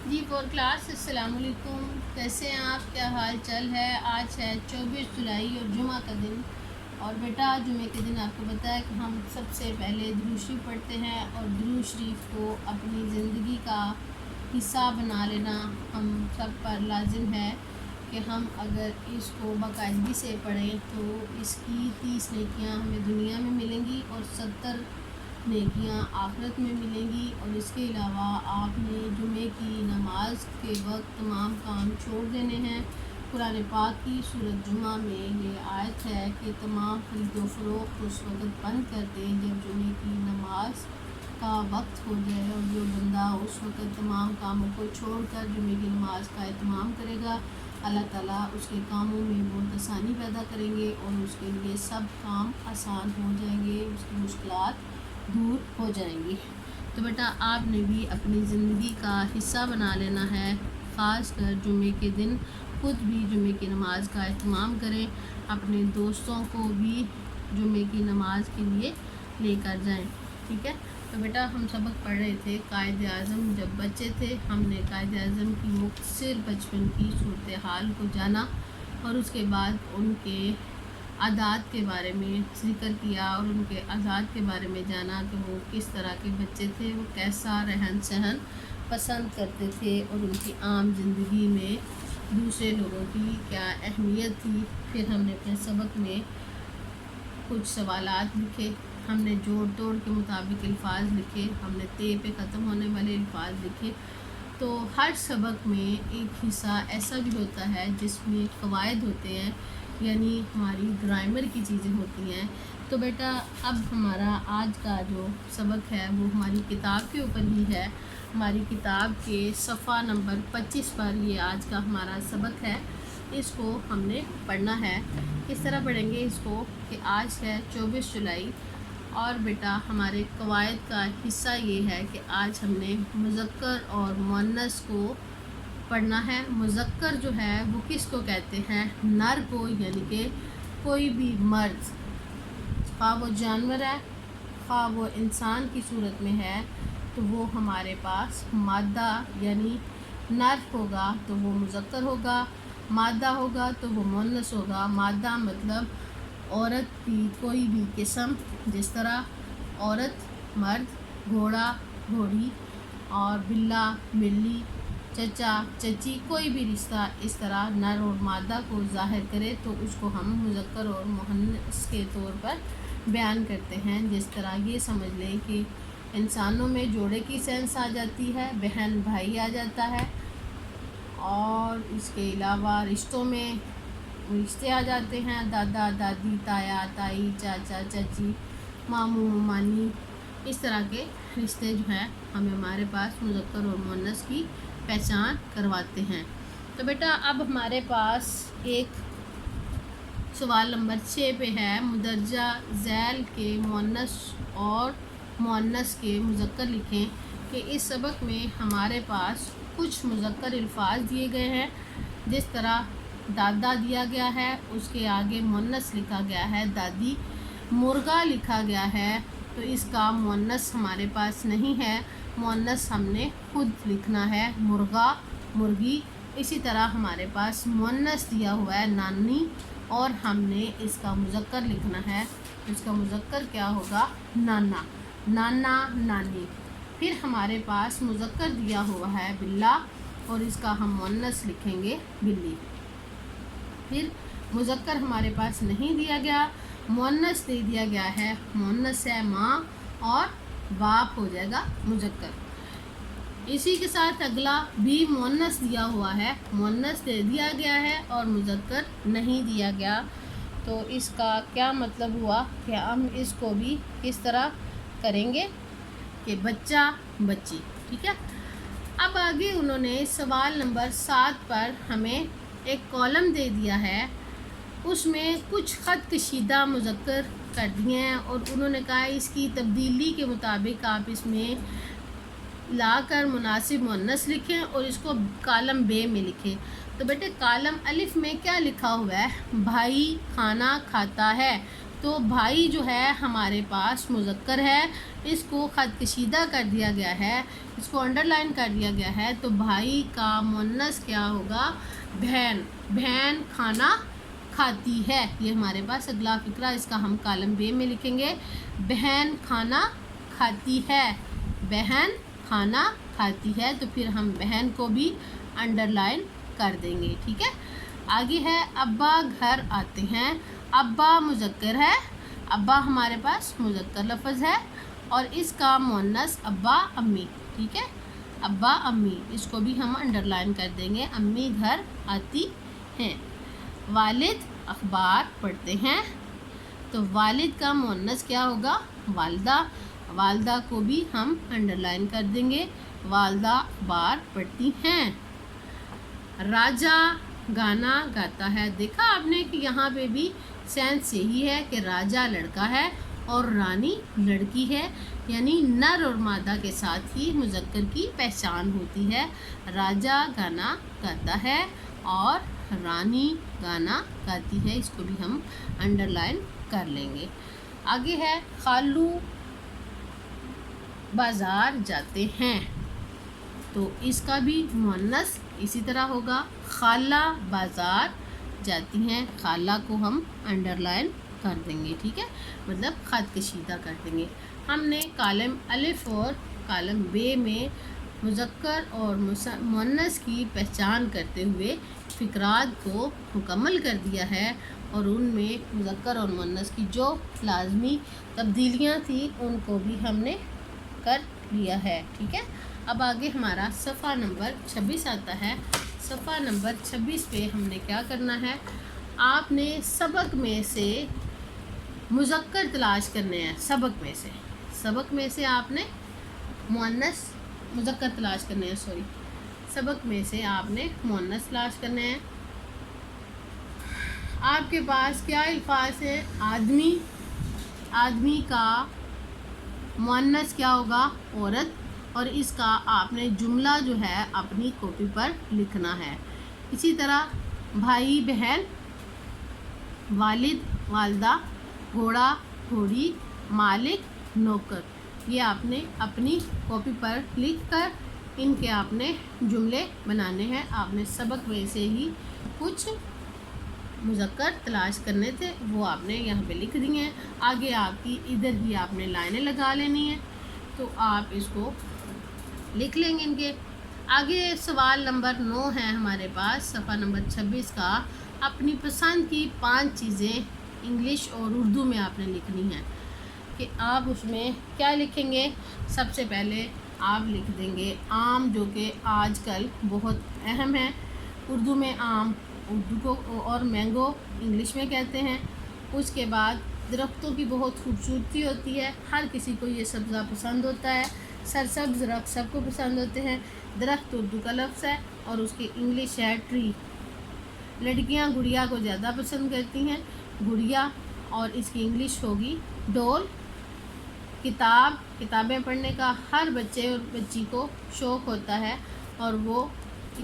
جی four class السلام علیکم، کیسے ہیں آپ؟ کیا حال چال ہے؟ آج ہے 24 جولائی اور جمعہ کا دن، اور بیٹا جمعے کے دن آپ کو پتہ ہے کہ ہم سب سے پہلے درود شریف پڑھتے ہیں، اور درود شریف کو اپنی زندگی کا حصہ بنا لینا ہم سب پر لازم ہے کہ ہم اگر اس کو باقاعدگی سے پڑھیں تو اس کی 30 نیکیاں ہمیں دنیا میں ملیں گی اور 70 نیکیاں آخرت میں ملیں گی۔ اور اس کے علاوہ آپ نے جمعے کی نماز کے وقت تمام کام چھوڑ دینے ہیں۔ قرآن پاک کی سورۃ جمعہ میں یہ آیت ہے کہ تمام خرید و فروخت اس وقت بند کر دیں جب جمعے کی نماز کا وقت ہو جائے، اور جو بندہ اس وقت تمام کاموں کو چھوڑ کر جمعے کی نماز کا اہتمام کرے گا، اللہ تعالیٰ اس کے کاموں میں بہت آسانی پیدا کریں گے اور اس کے لیے سب کام آسان ہو جائیں گے، اس کی مشکلات دور ہو جائیں گی۔ تو بیٹا آپ نے بھی اپنی زندگی کا حصہ بنا لینا ہے، خاص کر جمعے کے دن خود بھی جمعے کی نماز کا اہتمام کریں، اپنے دوستوں کو بھی جمعے کی نماز کے لیے لے کر جائیں، ٹھیک ہے؟ تو بیٹا ہم سبق پڑھ رہے تھے قائد اعظم جب بچے تھے، ہم نے قائد اعظم کی مختصر بچپن کی صورتحال کو جانا اور اس کے بعد ان کے عادات کے بارے میں ذکر کیا اور ان کے عادات کے بارے میں جانا کہ وہ کس طرح کے بچے تھے، وہ کیسا رہن سہن پسند کرتے تھے اور ان کی عام زندگی میں دوسرے لوگوں کی کیا اہمیت تھی۔ پھر ہم نے اپنے سبق میں کچھ سوالات لکھے، ہم نے جوڑ توڑ کے مطابق الفاظ لکھے، ہم نے تے پہ ختم ہونے والے الفاظ لکھے۔ تو ہر سبق میں ایک حصہ ایسا بھی ہوتا ہے جس میں قواعد ہوتے ہیں، یعنی ہماری گرامر کی چیزیں ہوتی ہیں۔ تو بیٹا اب ہمارا آج کا جو سبق ہے وہ ہماری کتاب کے اوپر ہی ہے، ہماری کتاب کے صفحہ نمبر 25 پر یہ آج کا ہمارا سبق ہے۔ اس کو ہم نے پڑھنا ہے۔ کس طرح پڑھیں گے اس کو کہ آج ہے 24 جولائی، اور بیٹا ہمارے قواعد کا حصہ یہ ہے کہ آج ہم نے مذکر اور مؤنث کو پڑھنا ہے۔ مذکر جو ہے وہ کس کو کہتے ہیں؟ نر کو، یعنی کہ کوئی بھی مرد، خواہ وہ جانور ہے خواہ وہ انسان کی صورت میں ہے، تو وہ ہمارے پاس مادہ یعنی نر ہوگا تو وہ مذکر ہوگا، مادہ ہوگا تو وہ مؤنث ہوگا۔ مادہ مطلب عورت کی کوئی بھی قسم، جس طرح عورت، مرد، گھوڑا، گھوڑی، اور بلا، بلی، چچا، چچی، کوئی بھی رشتہ اس طرح نر اور مادہ کو ظاہر کرے تو اس کو ہم مذکر اور مؤنث کے طور پر بیان کرتے ہیں۔ جس طرح یہ سمجھ لیں کہ انسانوں میں جوڑے کی سینس آ جاتی ہے، بہن بھائی آ جاتا ہے، اور اس کے علاوہ رشتوں میں رشتے آ جاتے ہیں، دادا دادی، تایا تائی، چاچا چاچی، ماموں ممانی، اس طرح کے رشتے جو ہیں ہمارے پاس مذکر اور مؤنث کی پہچان کرواتے ہیں۔ تو بیٹا اب ہمارے پاس ایک سوال نمبر 6 پہ ہے، مندرجہ ذیل کے مؤنث اور مؤنث کے مذکر لکھیں۔ کہ اس سبق میں ہمارے پاس کچھ مذکر الفاظ دیے گئے ہیں، جس طرح دادا دیا گیا ہے، اس کے آگے مؤنث لکھا گیا ہے دادی، مرغا لکھا گیا ہے تو اس کا مؤنث ہمارے پاس نہیں ہے، مؤنث ہم نے خود لکھنا ہے، مرغا، مرغی۔ اسی طرح ہمارے پاس مؤنث دیا ہوا ہے نانی، اور ہم نے اس کا مذکر لکھنا ہے، اس کا مذکر کیا ہوگا؟ نانا، نانا، نانی۔ پھر ہمارے پاس مذکر دیا ہوا ہے بلا، اور اس کا ہم مؤنث لکھیں گے بلی۔ پھر مذکر ہمارے پاس نہیں دیا گیا، مؤنث دے دیا گیا ہے، مؤنث ہے ماں، اور باپ ہو جائے گا مذکر۔ اسی کے ساتھ اگلا بھی مؤنث دیا ہوا ہے، مؤنث دے دیا گیا ہے اور مذکر نہیں دیا گیا، تو اس کا کیا مطلب ہوا کہ ہم اس کو بھی کس طرح کریں گے کہ بچہ، بچی، ٹھیک ہے؟ اب آگے انہوں نے سوال نمبر 7 پر ہمیں ایک کالم دے دیا ہے، اس میں کچھ خط کشیدہ مذکر کر دیے ہیں، اور انہوں نے کہا اس کی تبدیلی کے مطابق آپ اس میں لا کر مناسب مؤنث لکھیں اور اس کو کالم بے میں لکھیں۔ تو بیٹے کالم الف میں کیا لکھا ہوا ہے؟ بھائی کھانا کھاتا ہے، تو بھائی جو ہے ہمارے پاس مذکر ہے، اس کو خط کشیدہ کر دیا گیا ہے، اس کو انڈر لائن کر دیا گیا ہے، تو بھائی کا مؤنث کیا ہوگا؟ بہن۔ بہن کھانا کھاتی ہے، یہ ہمارے پاس اگلا فقرہ، اس کا ہم کالم بے میں لکھیں گے، بہن کھانا کھاتی ہے، بہن کھانا کھاتی ہے، تو پھر ہم بہن کو بھی انڈر لائن کر دیں گے، ٹھیک ہے۔ آگے ہے ابا گھر آتے ہیں، ابا مذکر ہے، ابا ہمارے پاس مذکر لفظ ہے اور اس کا مؤنث ابا امی، ٹھیک ہے، ابا امی، اس کو بھی ہم انڈر لائن کر دیں گے، امی گھر آتی ہیں۔ والد اخبار پڑھتے ہیں، تو والد کا مؤنث کیا ہوگا؟ والدہ، والدہ کو بھی ہم انڈر لائن کر دیں گے، والدہ اخبار پڑھتی ہیں۔ راجا گانا گاتا ہے، دیکھا آپ نے کہ یہاں پہ بھی سینس یہی ہے کہ راجا لڑکا ہے اور رانی لڑکی ہے، یعنی نر اور مادہ کے ساتھ ہی مذکر کی پہچان ہوتی ہے۔ راجا گانا گاتا ہے اور رانی گانا گاتی ہے، اس کو بھی ہم انڈر لائن کر لیں گے۔ آگے ہے خالو بازار جاتے ہیں، تو اس کا بھی مؤنث اسی طرح ہوگا، خالہ بازار جاتی ہیں، خالہ کو ہم انڈر لائن کر دیں گے، ٹھیک ہے، مطلب خط کشیدہ کر دیں گے۔ ہم نے کالم الف اور کالم بے میں مذکر اور مؤنث کی پہچان کرتے ہوئے فقرات کو مکمل کر دیا ہے اور ان میں مذکر اور مؤنث کی جو لازمی تبدیلیاں تھیں ان کو بھی ہم نے کر لیا ہے، ٹھیک ہے۔ اب آگے ہمارا صفحہ نمبر 26 آتا ہے، صفحہ نمبر 26 پہ ہم نے کیا کرنا ہے؟ آپ نے سبق میں سے مذکر تلاش کرنے ہیں، سبق میں سے آپ نے مذکر تلاش کرنے ہیں، سبق میں سے آپ نے مؤنث تلاش کرنے ہیں۔ آپ کے پاس کیا الفاظ ہے؟ آدمی، آدمی کا مؤنث کیا ہوگا؟ عورت، اور اس کا آپ نے جملہ جو ہے اپنی کاپی پر لکھنا ہے۔ اسی طرح بھائی بہن، والد والدہ، گھوڑا گھوڑی، مالک نوکر، یہ آپ نے اپنی کاپی پر لکھ کر ان کے آپ نے جملے بنانے ہیں۔ آپ نے سبق میں سے ہی کچھ مذکر تلاش کرنے تھے، وہ آپ نے یہاں پہ لکھ دی ہیں۔ آگے آپ کی ادھر ہی آپ نے لائنیں لگا لینی ہیں، تو آپ اس کو لکھ لیں گے ان کے آگے۔ سوال نمبر 9 ہے ہمارے پاس صفحہ نمبر 26 کا، اپنی پسند کی 5 چیزیں انگلش اور اردو میں آپ نے لکھنی ہیں، کہ آپ اس میں کیا لکھیں گے؟ سب سے پہلے آپ لکھ دیں گے آم، جو کہ آج کل بہت اہم ہے، اردو میں آم اردو کو اور مینگو انگلش میں کہتے ہیں۔ اس کے بعد درختوں کی بہت خوبصورتی ہوتی ہے، ہر کسی کو یہ سبزہ پسند ہوتا ہے، سرسبز درخت سب کو پسند ہوتے ہیں۔ درخت اردو کا لفظ ہے اور اس کی انگلش ہے ٹری۔ لڑکیاں گڑیا کو زیادہ پسند کرتی ہیں، گڑیا، اور اس کی انگلش ہوگی ڈول۔ کتاب، کتابیں پڑھنے کا ہر بچے اور بچی کو شوق ہوتا ہے اور وہ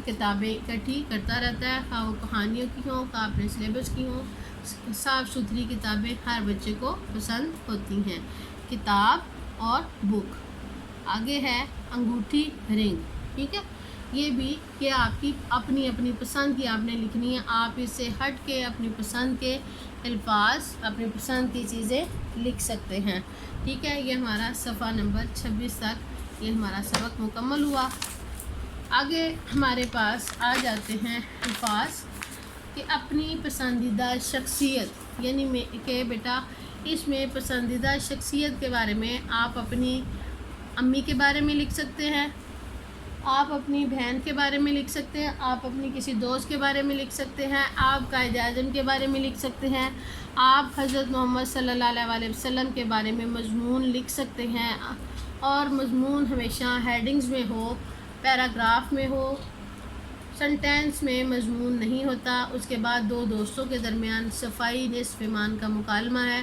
کتابیں اکٹھی کرتا رہتا ہے، خواہ وہ کہانیوں کی ہوں، خواہ اپنے سلیبس کی ہوں، صاف ستھری کتابیں ہر بچے کو پسند ہوتی ہیں، کتاب اور بک۔ آگے ہے انگوٹھی رنگ، ٹھیک ہے، یہ بھی کہ آپ کی اپنی اپنی پسند کی آپ نے لکھنی ہے، آپ اس سے ہٹ کے اپنی پسند کے الفاظ، اپنی پسند کی چیزیں لکھ سکتے ہیں، ٹھیک ہے۔ یہ ہمارا صفحہ نمبر 26 تک یہ ہمارا سبق مکمل ہوا۔ آگے ہمارے پاس آ جاتے ہیں الفاظ کہ اپنی پسندیدہ شخصیت، یعنی کہ بیٹا اس میں پسندیدہ شخصیت کے بارے میں آپ اپنی امی کے بارے میں لکھ سکتے ہیں، آپ اپنی بہن کے بارے میں لکھ سکتے ہیں، آپ اپنی کسی دوست کے بارے میں لکھ سکتے ہیں، آپ قائد اعظم کے بارے میں لکھ سکتے ہیں، آپ حضرت محمد صلی اللہ علیہ وسلم کے بارے میں مضمون لکھ سکتے ہیں، اور مضمون ہمیشہ ہیڈنگز میں ہو، پیراگراف میں ہو، سنٹینس میں مضمون نہیں ہوتا۔ اس کے بعد 2 دوستوں کے درمیان صفائی نصف ایمان کا مکالمہ ہے،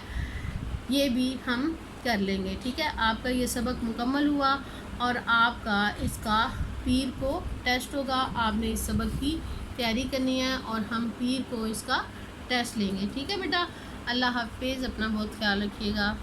یہ بھی ہم کر لیں گے، ٹھیک ہے۔ آپ کا یہ سبق مکمل ہوا اور آپ کا اس کا پیر کو ٹیسٹ ہوگا، آپ نے اس سبق کی تیاری کرنی ہے اور ہم پیر کو اس کا ٹیسٹ لیں گے، ٹھیک ہے بیٹا۔ اللہ حافظ، اپنا بہت خیال رکھیے گا۔